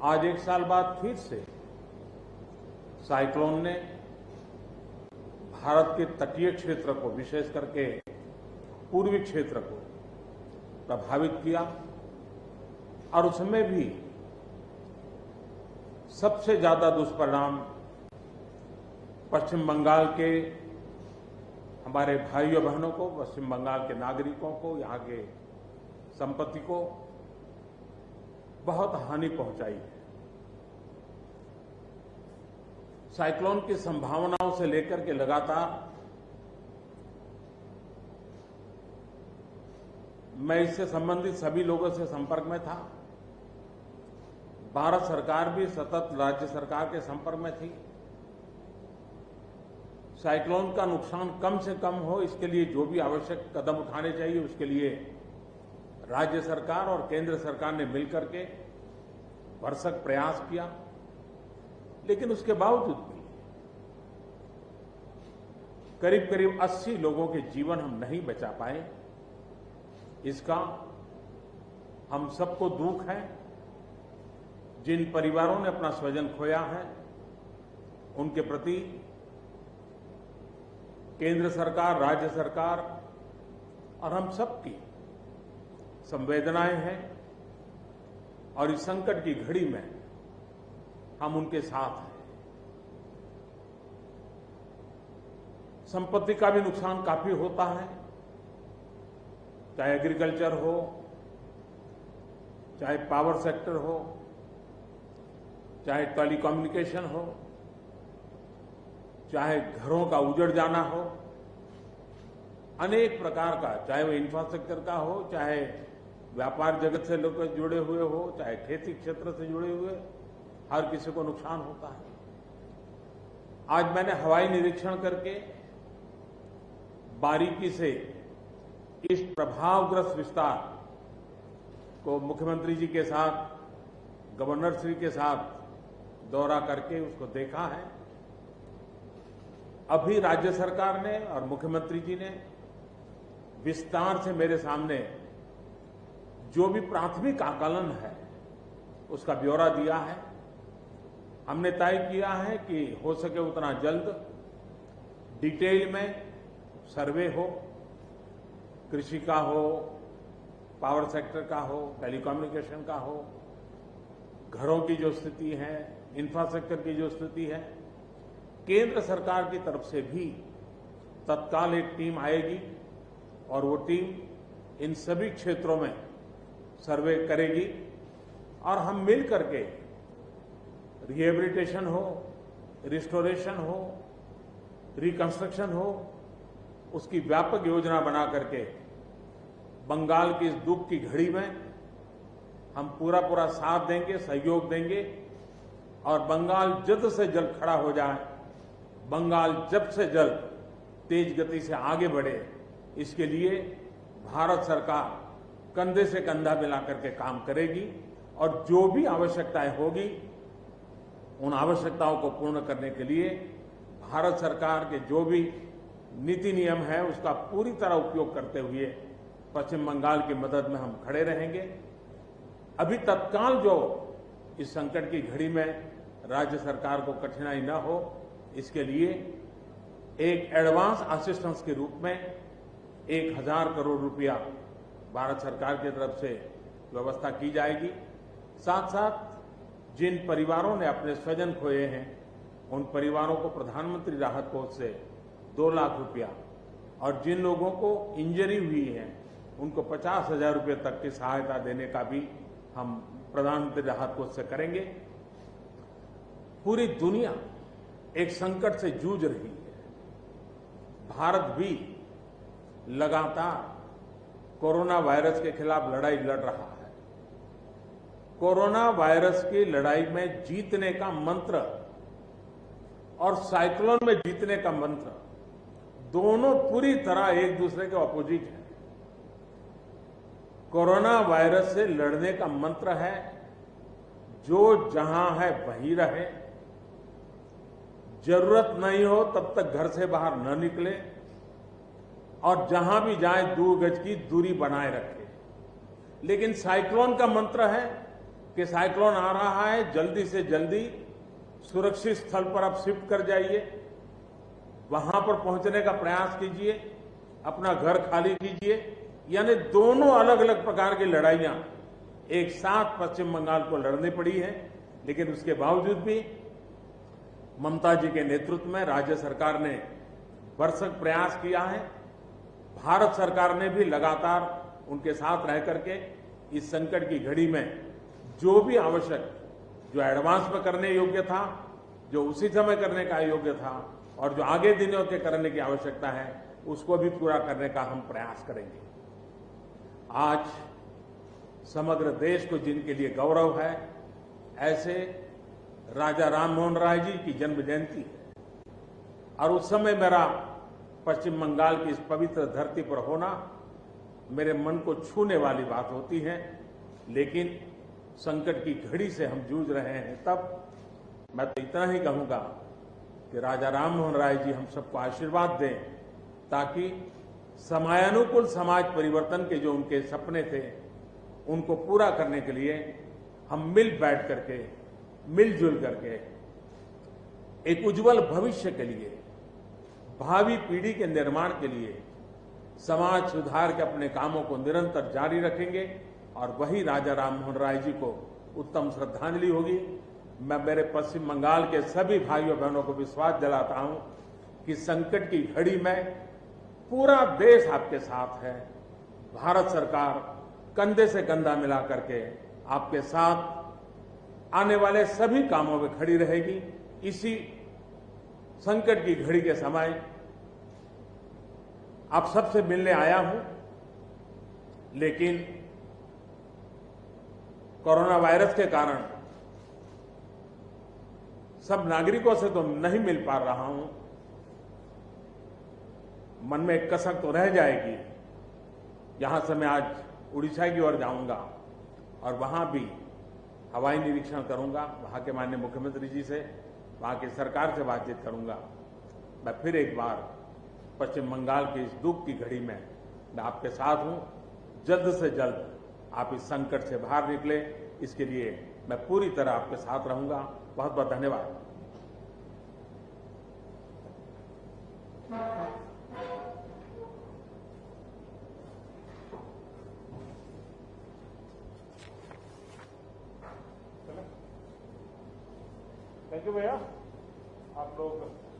आज एक साल बाद फिर से साइक्लोन ने भारत के तटीय क्षेत्र को, विशेष करके पूर्वी क्षेत्र को प्रभावित किया और उसमें भी सबसे ज्यादा दुष्परिणाम पश्चिम बंगाल के हमारे भाइयों बहनों को, पश्चिम बंगाल के नागरिकों को, यहां के संपत्ति को बहुत हानि पहुंचाई है। साइक्लोन की संभावनाओं से लेकर के लगातार मैं इससे संबंधित सभी लोगों से संपर्क में था। भारत सरकार भी सतत राज्य सरकार के संपर्क में थी। साइक्लोन का नुकसान कम से कम हो, इसके लिए जो भी आवश्यक कदम उठाने चाहिए उसके लिए राज्य सरकार और केंद्र सरकार ने मिलकर के भरसक प्रयास किया। लेकिन उसके बावजूद भी करीब करीब 80 लोगों के जीवन हम नहीं बचा पाए। इसका हम सबको दुख है। जिन परिवारों ने अपना स्वजन खोया है उनके प्रति केंद्र सरकार, राज्य सरकार और हम सबकी संवेदनाएं हैं और इस संकट की घड़ी में हम उनके साथ हैं। संपत्ति का भी नुकसान काफी होता है, चाहे एग्रीकल्चर हो, चाहे पावर सेक्टर हो, चाहे टेलीकम्युनिकेशन हो, चाहे घरों का उजड़ जाना हो, अनेक प्रकार का, चाहे वो इंफ्रास्ट्रक्चर का हो, चाहे व्यापार जगत से लोग जुड़े हुए हो, चाहे खेती क्षेत्र से जुड़े हुए, हर किसी को नुकसान होता है। आज मैंने हवाई निरीक्षण करके बारीकी से इस प्रभावग्रस्त विस्तार को मुख्यमंत्री जी के साथ, गवर्नर श्री के साथ दौरा करके उसको देखा है। अभी राज्य सरकार ने और मुख्यमंत्री जी ने विस्तार से मेरे सामने जो भी प्राथमिक आकलन है उसका ब्यौरा दिया है। हमने तय किया है कि हो सके उतना जल्द डिटेल में सर्वे हो, कृषि का हो, पावर सेक्टर का हो, टेलीकम्युनिकेशन का हो, घरों की जो स्थिति है, इंफ्रास्ट्रक्चर की जो स्थिति है, केंद्र सरकार की तरफ से भी तत्काल एक टीम आएगी और वो टीम इन सभी क्षेत्रों में सर्वे करेगी और हम मिल करके रिहेबिलिटेशन हो, रिस्टोरेशन हो, रिकंस्ट्रक्शन हो, उसकी व्यापक योजना बना करके बंगाल की इस दुख की घड़ी में हम पूरा साथ देंगे, सहयोग देंगे और बंगाल जल्द से जल्द खड़ा हो जाए, बंगाल जल्द से जल्द तेज गति से आगे बढ़े, इसके लिए भारत सरकार कंधे से कंधा मिला करके काम करेगी और जो भी आवश्यकताएं होगी उन आवश्यकताओं को पूर्ण करने के लिए भारत सरकार के जो भी नीति नियम है उसका पूरी तरह उपयोग करते हुए पश्चिम बंगाल की मदद में हम खड़े रहेंगे। अभी तत्काल जो इस संकट की घड़ी में राज्य सरकार को कठिनाई न हो, इसके लिए एक एडवांस असिस्टेंस के रूप में 1000 करोड़ रुपया भारत सरकार की तरफ से व्यवस्था की जाएगी। साथ साथ जिन परिवारों ने अपने स्वजन खोए हैं उन परिवारों को प्रधानमंत्री राहत कोष से 2 लाख रुपया और जिन लोगों को इंजरी हुई है उनको 50,000 रुपये तक की सहायता देने का भी हम प्रधानमंत्री राहत कोष से करेंगे। पूरी दुनिया एक संकट से जूझ रही है। भारत भी लगातार कोरोना वायरस के खिलाफ लड़ाई लड़ रहा है। कोरोना वायरस की लड़ाई में जीतने का मंत्र और साइक्लोन में जीतने का मंत्र दोनों पूरी तरह एक दूसरे के ऑपोजिट है। कोरोना वायरस से लड़ने का मंत्र है जो जहां है वहीं रहे, जरूरत नहीं हो तब तक घर से बाहर न निकले और जहां भी जाए 2 गज की दूरी बनाए रखे। लेकिन साइक्लोन का मंत्र है कि साइक्लोन आ रहा है, जल्दी से जल्दी सुरक्षित स्थल पर आप शिफ्ट कर जाइए, वहां पर पहुंचने का प्रयास कीजिए, अपना घर खाली कीजिए। यानी दोनों अलग अलग प्रकार की लड़ाइयां एक साथ पश्चिम बंगाल को लड़नी पड़ी है। लेकिन उसके बावजूद भी ममता जी के नेतृत्व में राज्य सरकार ने भरसक प्रयास किया है। भारत सरकार ने भी लगातार उनके साथ रह करके इस संकट की घड़ी में जो भी आवश्यक, जो एडवांस में करने योग्य था, जो उसी समय करने का योग्य था और जो आगे दिनों के करने की आवश्यकता है, उसको भी पूरा करने का हम प्रयास करेंगे। आज समग्र देश को जिनके लिए गौरव है, ऐसे राजा राममोहन राय जी की जन्म जयंती है और उस समय मेरा पश्चिम बंगाल की इस पवित्र धरती पर होना मेरे मन को छूने वाली बात होती है। लेकिन संकट की घड़ी से हम जूझ रहे हैं, तब मैं तो इतना ही कहूंगा कि राजा राममोहन राय जी हम सबको आशीर्वाद दें, ताकि समयानुकूल समाज परिवर्तन के जो उनके सपने थे, उनको पूरा करने के लिए हम मिल बैठ करके, मिलजुल करके एक उज्जवल भविष्य के लिए, भावी पीढ़ी के निर्माण के लिए समाज सुधार के अपने कामों को निरंतर जारी रखेंगे और वही राजा राममोहन राय जी को उत्तम श्रद्धांजलि होगी। मैं मेरे पश्चिम बंगाल के सभी भाइयों बहनों को विश्वास दिलाता हूं कि संकट की घड़ी में पूरा देश आपके साथ है। भारत सरकार कंधे से कंधा मिला करके आपके साथ आने वाले सभी कामों में खड़ी रहेगी। इसी संकट की घड़ी के समय आप सबसे मिलने आया हूं, लेकिन कोरोना वायरस के कारण सब नागरिकों से तो नहीं मिल पा रहा हूं। मन में एक कसक तो रह जाएगी। यहां से मैं आज उड़ीसा की ओर जाऊंगा और वहां भी हवाई निरीक्षण करूंगा, वहां के माननीय मुख्यमंत्री जी से, वहां की सरकार से बातचीत करूंगा। मैं फिर एक बार पश्चिम बंगाल की इस दुख की घड़ी में मैं आपके साथ हूं। जल्द से जल्द आप इस संकट से बाहर निकले, इसके लिए मैं पूरी तरह आपके साथ रहूंगा। बहुत बहुत धन्यवाद। थैंक यू भैया। आप लोग